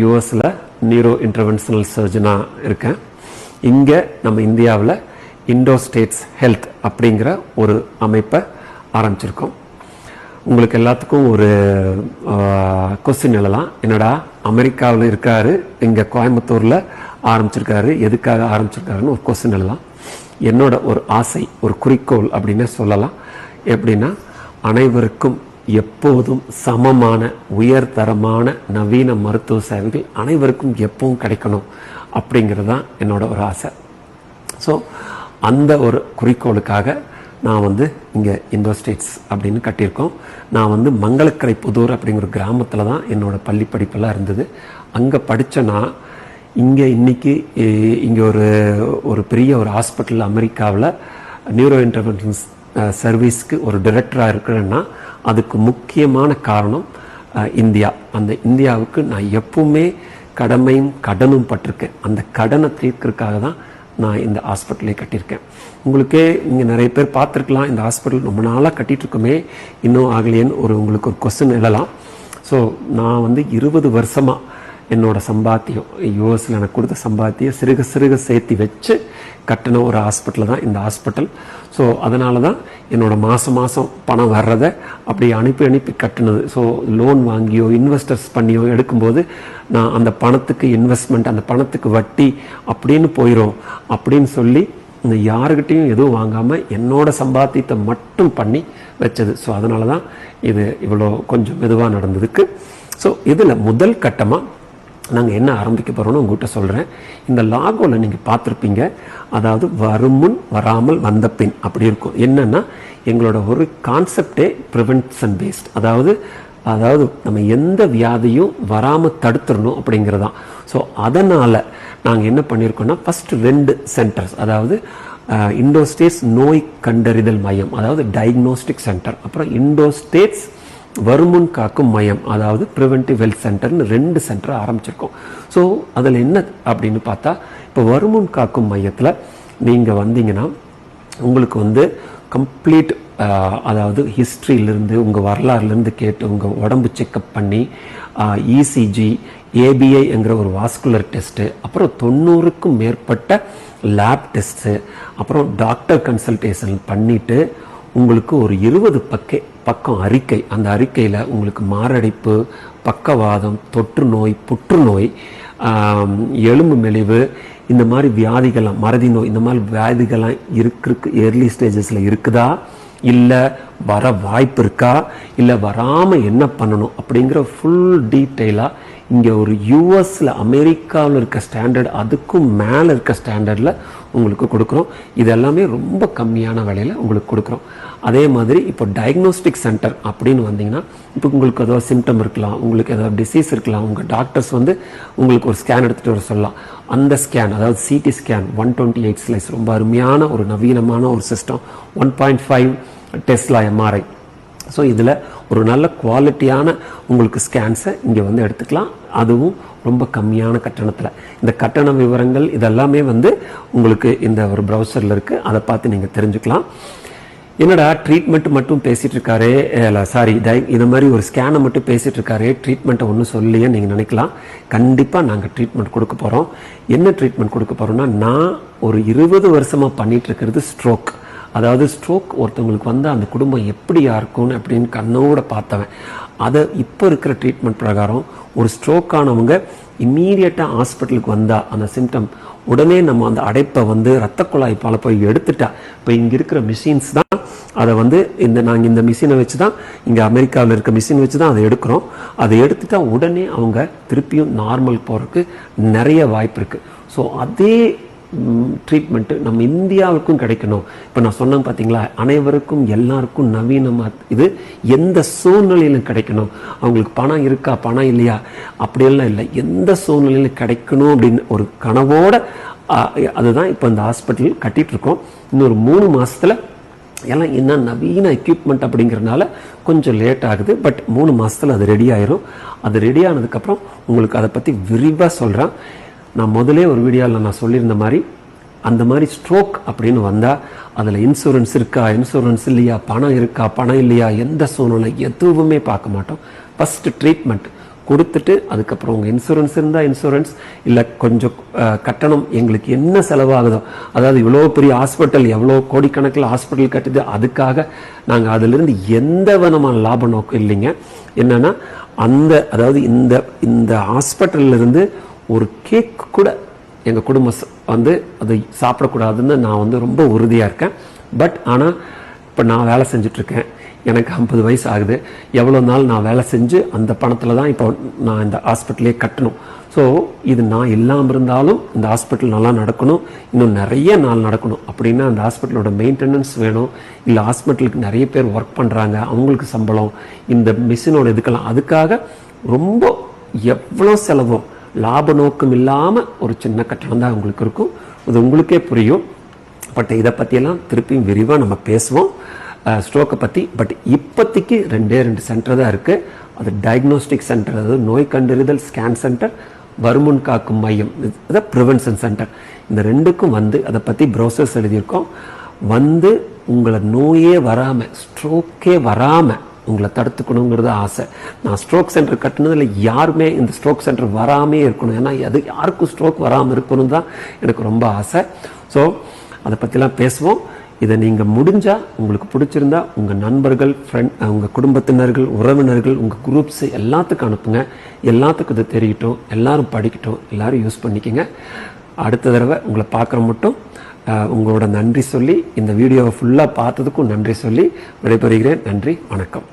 யூஎஸில் neuro interventional சர்ஜனாக இருக்கேன். இங்கே நம்ம இந்தியாவில் இண்டோ ஸ்டேட்ஸ் ஹெல்த் அப்படிங்கிற ஒரு அமைப்பை ஆரம்பிச்சிருக்கோம். உங்களுக்கு எல்லாத்துக்கும் ஒரு கொஸ்டின் எழலாம், என்னடா அமெரிக்காவில் இருக்காரு, இங்கே கோயம்புத்தூரில் ஆரம்பிச்சிருக்காரு, எதுக்காக ஆரம்பிச்சிருக்காருன்னு ஒரு கொஸ்டின் எழலாம். என்னோட ஒரு ஆசை, ஒரு குறிக்கோள் அப்படின்னு சொல்லலாம். எப்படின்னா, அனைவருக்கும் எப்போதும் சமமான உயர்தரமான நவீன மருத்துவ சேவைகள் அனைவருக்கும் எப்பவும் கிடைக்கணும் அப்படிங்கிறது தான் என்னோட ஒரு ஆசை. ஸோ அந்த ஒரு குறிக்கோளுக்காக நான் இங்கே இண்டோ ஸ்டேட்ஸ் அப்படின்னு கட்டியிருக்கோம். நான் மங்களக்கரை புதூர் அப்படிங்கிற கிராமத்தில் தான் என்னோட பள்ளி படிப்பெல்லாம் இருந்தது. அங்கே படித்தேன்னா இன்னைக்கு இங்கே ஒரு பெரிய ஒரு ஹாஸ்பிட்டல் அமெரிக்காவில் நியூரோ இன்டர்வென்ஷன் சர்வீஸ்க்கு ஒரு டைரக்டராக இருக்கிறேன்னா அதுக்கு முக்கியமான காரணம் இந்தியா. அந்த இந்தியாவுக்கு நான் எப்பவுமே கடமையும் கடனும் பட்டிருக்கேன். அந்த கடனை தீர்க்கறதுக்காக தான் நான் இந்த ஹாஸ்பிட்டலே கட்டியிருக்கேன். உங்களுக்கே இங்கே நிறைய பேர் பார்த்துருக்கலாம், இந்த ஹாஸ்பிட்டல் ரொம்ப நாளாக கட்டிகிட்டு இருக்கோமே, இன்னும் ஆகலையேன்னு உங்களுக்கு ஒரு கொஸ்டின் எழலாம். ஸோ நான் 20 வருஷமாக என்னோட சம்பாத்தியம், யூஎஸில் எனக்கு கொடுத்த சம்பாத்தியம் சிறுக சிறுக சேர்த்து வச்சு கட்டின ஒரு ஹாஸ்பிட்டல் தான் இந்த ஹாஸ்பிட்டல். ஸோ அதனால தான் என்னோட மாதம் பணம் வர்றதை அப்படி அனுப்பி கட்டினது. ஸோ லோன் வாங்கியோ இன்வெஸ்டர்ஸ் பண்ணியோ எடுக்கும்போது நான் அந்த பணத்துக்கு இன்வெஸ்ட்மெண்ட், அந்த பணத்துக்கு வட்டி அப்படின்னு போயிடும் அப்படின்னு சொல்லி இந்த யாருக்கிட்டையும் எதுவும் வாங்காமல் என்னோட சம்பாத்தியத்தை மட்டும் பண்ணி வச்சது. ஸோ அதனால தான் இது இவ்வளோ கொஞ்சம் மெதுவாக நடந்ததுக்கு. ஸோ இதில் முதல் கட்டமாக நாங்கள் என்ன ஆரம்பிக்க போகிறோன்னு உங்கள்கிட்ட சொல்கிறேன். இந்த லாகோவில் நீங்கள் பார்த்துருப்பீங்க, அதாவது வருமுன் வராமல் வந்த பின் அப்படி இருக்கும். என்னென்னா எங்களோட ஒரு கான்செப்டே ப்ரிவென்ஷன் பேஸ்ட், அதாவது நம்ம எந்த வியாதியும் வராமல் தடுத்துடணும் அப்படிங்கிறதான். ஸோ அதனால் நாங்கள் என்ன பண்ணியிருக்கோம்னா, ஃபஸ்ட்டு 2 சென்டர்ஸ், அதாவது இண்டோ ஸ்டேட்ஸ் நோய் கண்டறிதல் மையம், அதாவது டயக்னோஸ்டிக் சென்டர், அப்புறம் இண்டோ ஸ்டேட்ஸ் வருமுன் காக்கும் மையம், அதாவது ப்ரிவென்டிவ் ஹெல்த் சென்டர்னு 2 சென்டர் ஆரம்பிச்சிருக்கோம். ஸோ அதில் என்ன அப்படின்னு பார்த்தா, இப்போ வருமுன் காக்கும் மையத்தில் நீங்கள் வந்தீங்கன்னா உங்களுக்கு கம்ப்ளீட், அதாவது ஹிஸ்ட்ரியிலேருந்து உங்கள் வரலாறுலேருந்து கேட்டு உங்கள் உடம்பு செக்கப் பண்ணி இசிஜி, ஏபிஐ என்கிற ஒரு வாஸ்குலர் டெஸ்ட்டு, அப்புறம் 90க்கும் மேற்பட்ட லேப் டெஸ்ட்டு, அப்புறம் டாக்டர் கன்சல்டேஷன் பண்ணிவிட்டு உங்களுக்கு ஒரு 20 பக்கம் அறிக்கை, அந்த அறிக்கையில் உங்களுக்கு மாரடைப்பு, பக்கவாதம், தொற்று நோய், புற்றுநோய், எலும்பு மெலிவு, இந்த மாதிரி வியாதிகள்லாம், மறதி நோய், இந்த மாதிரி வியாதிகள்லாம் ஏர்லி ஸ்டேஜஸில் இருக்குதா, இல்லை வர வாய்ப்பு இருக்கா, இல்லை வராமல் என்ன பண்ணணும் அப்படிங்கிற ஃபுல் டீட்டெயிலாக இங்கே ஒரு யூஎஸில் அமெரிக்காவில் இருக்க ஸ்டாண்டர்ட், அதுக்கும் மேலே இருக்க ஸ்டாண்டர்டில் உங்களுக்கு கொடுக்குறோம். இது எல்லாமே ரொம்ப கம்மியான விலையில் உங்களுக்கு கொடுக்குறோம். அதே மாதிரி இப்போ டயக்னோஸ்டிக் சென்டர் அப்படின்னு வந்தீங்கன்னா, இப்போ உங்களுக்கு ஏதாவது சிம்டம் இருக்கலாம், உங்களுக்கு ஏதாவது டிசீஸ் இருக்கலாம், உங்கள் டாக்டர்ஸ் உங்களுக்கு ஒரு ஸ்கேன் எடுத்துகிட்டு வர சொல்லலாம். அந்த ஸ்கேன், அதாவது சிடி ஸ்கேன் 128 ஸ்லைஸ், ரொம்ப அருமையான ஒரு நவீனமான ஒரு சிஸ்டம், 1.5 டெஸ்லா எம்ஆர்ஐ. ஸோ இதில் ஒரு நல்ல குவாலிட்டியான உங்களுக்கு ஸ்கேன்ஸை இங்கே எடுத்துக்கலாம், அதுவும் ரொம்ப கம்மியான கட்டணத்தில். இந்த கட்டண விவரங்கள் இதெல்லாமே உங்களுக்கு இந்த ஒரு ப்ரௌசரில் இருக்குது, அதை பார்த்து நீங்கள் தெரிஞ்சுக்கலாம். என்னடா ட்ரீட்மெண்ட் மட்டும் பேசிகிட்டு இருக்காரு, இது மாதிரி ஒரு ஸ்கேனை மட்டும் பேசிகிட்டு இருக்காரு, ட்ரீட்மெண்ட்டை ஒன்றும் சொல்லியே நீங்கள் நினைக்கலாம். கண்டிப்பாக நாங்கள் ட்ரீட்மெண்ட் கொடுக்க போகிறோம். என்ன ட்ரீட்மெண்ட் கொடுக்க போகிறோம்னா, நான் ஒரு 20 வருஷமாக பண்ணிகிட்டு இருக்கிறது ஸ்ட்ரோக். அதாவது ஸ்ட்ரோக் ஒருத்தவங்களுக்கு அந்த குடும்பம் எப்படியா இருக்கும்னு அப்படின்னு கண்ணோட பார்த்தவன். அதை இப்போ இருக்கிற ட்ரீட்மெண்ட் பிரகாரம் ஒரு ஸ்ட்ரோக் ஆனவங்க இம்மீடியட்டாக ஹாஸ்பிட்டலுக்கு வந்தால் அந்த சிம்டம் உடனே நம்ம அந்த அடைப்பை ரத்த குழாய் பால போய் எடுத்துட்டா, இப்போ இங்கே இருக்கிற மிஷின்ஸ் தான் அதை நாங்கள் இந்த மிஷினை வச்சு தான், இங்கே அமெரிக்காவில் இருக்க மிஷின் வச்சு தான் அதை எடுக்கிறோம். அதை எடுத்துட்டா உடனே அவங்க திருப்பியும் நார்மல் போகிறதுக்கு நிறைய வாய்ப்பு இருக்குது. ஸோ அதே ட்ரீட்மெண்ட்டு நம்ம இந்தியாவுக்கும் கிடைக்கணும். இப்போ நான் சொன்னேன் பார்த்தீங்களா, அனைவருக்கும் எல்லாருக்கும் நவீனமாக இது எந்த சூழ்நிலையிலும் கிடைக்கணும். அவங்களுக்கு பணம் இருக்கா பணம் இல்லையா அப்படியெல்லாம் இல்லை, எந்த சூழ்நிலையிலும் கிடைக்கணும் அப்படின்னு ஒரு கனவோட அதுதான் இப்போ இந்த ஹாஸ்பிட்டல் கட்டிகிட்ருக்கோம். இன்னொரு 3 மாதத்தில் எல்லாம் என்ன நவீன எக்யூப்மெண்ட் அப்படிங்கிறதுனால கொஞ்சம் லேட் ஆகுது. பட் 3 மாதத்தில் அது ரெடி ஆயிரும். அது ரெடி ஆனதுக்கப்புறம் உங்களுக்கு அதை பற்றி விரிவாக சொல்கிறேன். நான் முதலே ஒரு வீடியோவில் நான் சொல்லியிருந்த மாதிரி, அந்த மாதிரி ஸ்ட்ரோக் அப்படின்னு வந்தால் அதில் இன்சூரன்ஸ் இருக்கா இன்சூரன்ஸ் இல்லையா, பணம் இருக்கா பணம் இல்லையா, எந்த சூழ்நிலை எதுவுமே பார்க்க மாட்டோம். ஃபஸ்ட்டு ட்ரீட்மெண்ட் கொடுத்துட்டு அதுக்கப்புறம் உங்கள் இன்சூரன்ஸ் இருந்தால் இன்சூரன்ஸ், இல்லை கொஞ்சம் கட்டணம் எங்களுக்கு என்ன செலவாகுதோ, அதாவது இவ்வளோ பெரிய ஹாஸ்பிட்டல், எவ்வளோ கோடிக்கணக்கில் ஹாஸ்பிட்டல் கட்டுது, அதுக்காக நாங்கள் அதிலிருந்து எந்த விதமான லாப நோக்கம் இல்லைங்க. என்னன்னா அதாவது இந்த ஹாஸ்பிட்டல்லிருந்து ஒரு கேக் கூட எங்கள் குடும்பம் அதை சாப்பிடக்கூடாதுன்னு நான் ரொம்ப உறுதியாக இருக்கேன். பட் ஆனால் இப்போ நான் வேலை செஞ்சிட்ருக்கேன், எனக்கு 50 வயசு ஆகுது. எவ்வளோ நாள் நான் வேலை செஞ்சு அந்த பணத்தில் தான் இப்போ நான் இந்த ஹாஸ்பிட்டலே கட்டணும். ஸோ இது நான் இல்லாமல் இருந்தாலும் இந்த ஹாஸ்பிட்டல் நல்லா நடக்கணும், இன்னும் நிறைய நாள் நடக்கணும் அப்படின்னா அந்த ஹாஸ்பிட்டலோட மெயின்டெனன்ஸ் வேணும். இல்லை ஹாஸ்பிட்டலுக்கு நிறைய பேர் ஒர்க் பண்ணுறாங்க, அவங்களுக்கு சம்பளம், இந்த மிஷினோட இதுக்கெல்லாம், அதுக்காக ரொம்ப எவ்வளோ செலவோ லாப நோக்கம் இல்லாமல் ஒரு சின்ன கட்டணம் தான் உங்களுக்கு இருக்கும். அது உங்களுக்கே புரியும். பட் இதை பற்றியெல்லாம் திருப்பியும் விரிவாக நம்ம பேசுவோம் ஸ்ட்ரோக்கை பற்றி. பட் இப்போதைக்கு 2 சென்டர் தான் இருக்குது. அது டயக்னோஸ்டிக் சென்டர், அதாவது நோய் கண்டறிதல் ஸ்கேன் சென்டர், வருமுன் காக்கும் மையம், அதாவது ப்ரிவென்ஷன் சென்டர். இந்த 2க்கும் அதை பற்றி ப்ரோசர்ஸ் எழுதியிருக்கோம். உங்களை நோயே வராமல், ஸ்ட்ரோக்கே வராமல் உங்களை தடுத்துக்கணுங்கிறது ஆசை. நான் ஸ்ட்ரோக் சென்டர் கட்டினதில் யாருமே இந்த ஸ்ட்ரோக் சென்டர் வராமே இருக்கணும், ஏன்னா அது யாருக்கும் ஸ்ட்ரோக் வராமல் இருக்கணும் தான் எனக்கு ரொம்ப ஆசை. ஸோ அதை பற்றிலாம் பேசுவோம். இதை நீங்கள் முடிஞ்சால், உங்களுக்கு பிடிச்சிருந்தா உங்கள் நண்பர்கள், உங்கள் குடும்பத்தினர்கள், உறவினர்கள், உங்கள் குரூப்ஸ் எல்லாத்துக்கும் அனுப்புங்க. எல்லாத்துக்கும் இது தெரியட்டும், எல்லாரும் படிக்கட்டும், எல்லாரும் யூஸ் பண்ணிக்கோங்க. அடுத்த தடவை உங்களை பார்க்குற மட்டும் உங்களோட நன்றி சொல்லி, இந்த வீடியோவை ஃபுல்லாக பார்த்ததுக்கும் நன்றி சொல்லி விடைபெறுகிறேன். நன்றி, வணக்கம்.